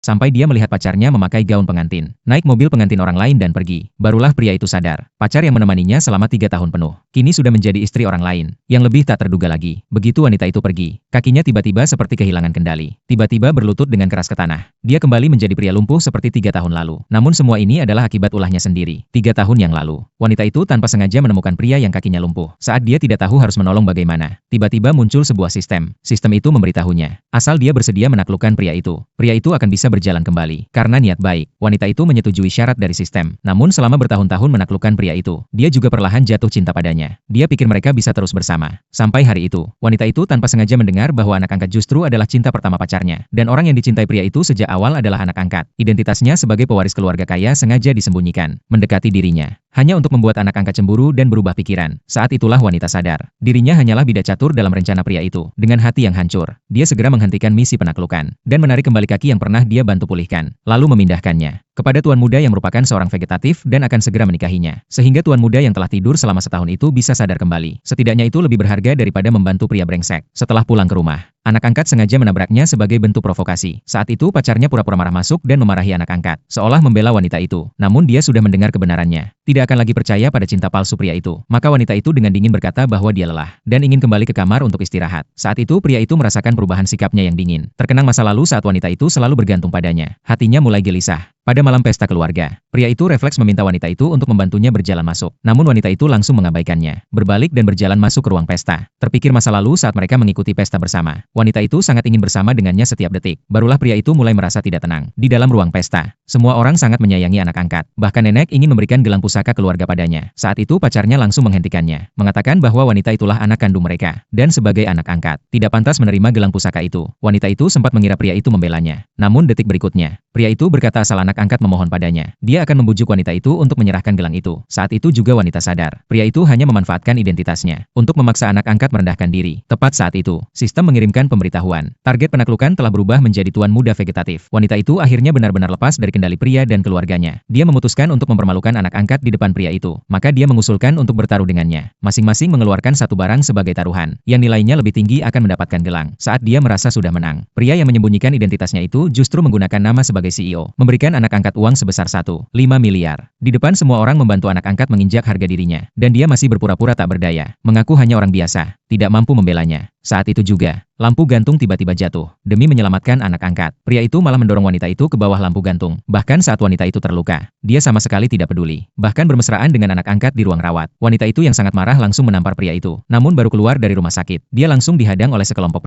Sampai dia melihat pacarnya memakai gaun pengantin, naik mobil pengantin orang lain dan pergi. Barulah pria itu sadar, pacar yang menemaninya selama 3 tahun penuh, kini sudah menjadi istri orang lain. Yang lebih tak terduga lagi, begitu wanita itu pergi, kakinya tiba-tiba seperti kehilangan kendali. Tiba-tiba berlutut dengan keras ke tanah. Dia kembali menjadi pria lumpuh seperti 3 tahun lalu. Namun semua ini adalah akibat ulahnya sendiri. 3 tahun yang lalu, wanita itu tanpa sengaja menemukan pria yang kakinya lumpuh. Saat dia tidak tahu harus menolong bagaimana, tiba-tiba muncul sebuah sistem. Sistem itu memberitahunya, asal dia bersedia menaklukkan pria itu akan bisa berjalan kembali. Karena niat baik, wanita itu menyetujui syarat dari sistem. Namun selama bertahun-tahun menaklukkan pria itu, dia juga perlahan jatuh cinta padanya. Dia pikir mereka bisa terus bersama. Sampai hari itu, wanita itu tanpa sengaja mendengar bahwa anak angkat justru adalah cinta pertama pacarnya. Dan orang yang dicintai pria itu sejak awal adalah anak angkat. Identitasnya sebagai pewaris keluarga kaya sengaja disembunyikan, mendekati dirinya, hanya untuk membuat anak angkat cemburu dan berubah pikiran. Saat itulah wanita sadar, dirinya hanyalah bidak catur dalam rencana pria itu. Dengan hati yang hancur, dia segera menghentikan misi penaklukan, dan menarik kembali kaki yang pernah dia bantu pulihkan, lalu memindahkannya kepada tuan muda yang merupakan seorang vegetatif dan akan segera menikahinya. Sehingga tuan muda yang telah tidur selama setahun itu bisa sadar kembali. Setidaknya itu lebih berharga daripada membantu pria brengsek. Setelah pulang ke rumah, anak angkat sengaja menabraknya sebagai bentuk provokasi. Saat itu pacarnya pura-pura marah masuk dan memarahi anak angkat, seolah membela wanita itu. Namun dia sudah mendengar kebenarannya, tidak akan lagi percaya pada cinta palsu pria itu. Maka wanita itu dengan dingin berkata bahwa dia lelah, dan ingin kembali ke kamar untuk istirahat. Saat itu pria itu merasakan perubahan sikapnya yang dingin. Terkenang masa lalu saat wanita itu selalu bergantung padanya. Hatinya mulai gelisah. Pada malam pesta keluarga, pria itu refleks meminta wanita itu untuk membantunya berjalan masuk. Namun wanita itu langsung mengabaikannya, berbalik dan berjalan masuk ke ruang pesta. Terpikir masa lalu saat mereka mengikuti pesta bersama. Wanita itu sangat ingin bersama dengannya setiap detik. Barulah pria itu mulai merasa tidak tenang. Di dalam ruang pesta, semua orang sangat menyayangi anak angkat. Bahkan nenek ingin memberikan gelang pusaka keluarga padanya. Saat itu pacarnya langsung menghentikannya, mengatakan bahwa wanita itulah anak kandung mereka. Dan sebagai anak angkat, tidak pantas menerima gelang pusaka itu. Wanita itu sempat mengira pria itu membelanya. Namun detik berikutnya, pria itu berkata asal anak angkat memohon padanya, dia akan membujuk wanita itu untuk menyerahkan gelang itu. Saat itu juga wanita sadar, pria itu hanya memanfaatkan identitasnya untuk memaksa anak angkat merendahkan diri. Tepat saat itu, sistem mengirimkan pemberitahuan. Target penaklukan telah berubah menjadi tuan muda vegetatif. Wanita itu akhirnya benar-benar lepas dari kendali pria dan keluarganya. Dia memutuskan untuk mempermalukan anak angkat di depan pria itu. Maka dia mengusulkan untuk bertaruh dengannya. Masing-masing mengeluarkan satu barang sebagai taruhan, yang nilainya lebih tinggi akan mendapatkan gelang. Saat dia merasa sudah menang, pria yang menyembunyikan identitasnya itu justru menggunakan nama sebagai CEO, memberikan anak angkat uang sebesar 1,5 miliar. Di depan semua orang membantu anak angkat menginjak harga dirinya, dan dia masih berpura-pura tak berdaya, mengaku hanya orang biasa, tidak mampu membelanya. Saat itu juga, lampu gantung tiba-tiba jatuh. Demi menyelamatkan anak angkat, pria itu malah mendorong wanita itu ke bawah lampu gantung. Bahkan saat wanita itu terluka, dia sama sekali tidak peduli. Bahkan bermesraan dengan anak angkat di ruang rawat. Wanita itu yang sangat marah langsung menampar pria itu. Namun baru keluar dari rumah sakit, dia langsung dihadang oleh sekelompok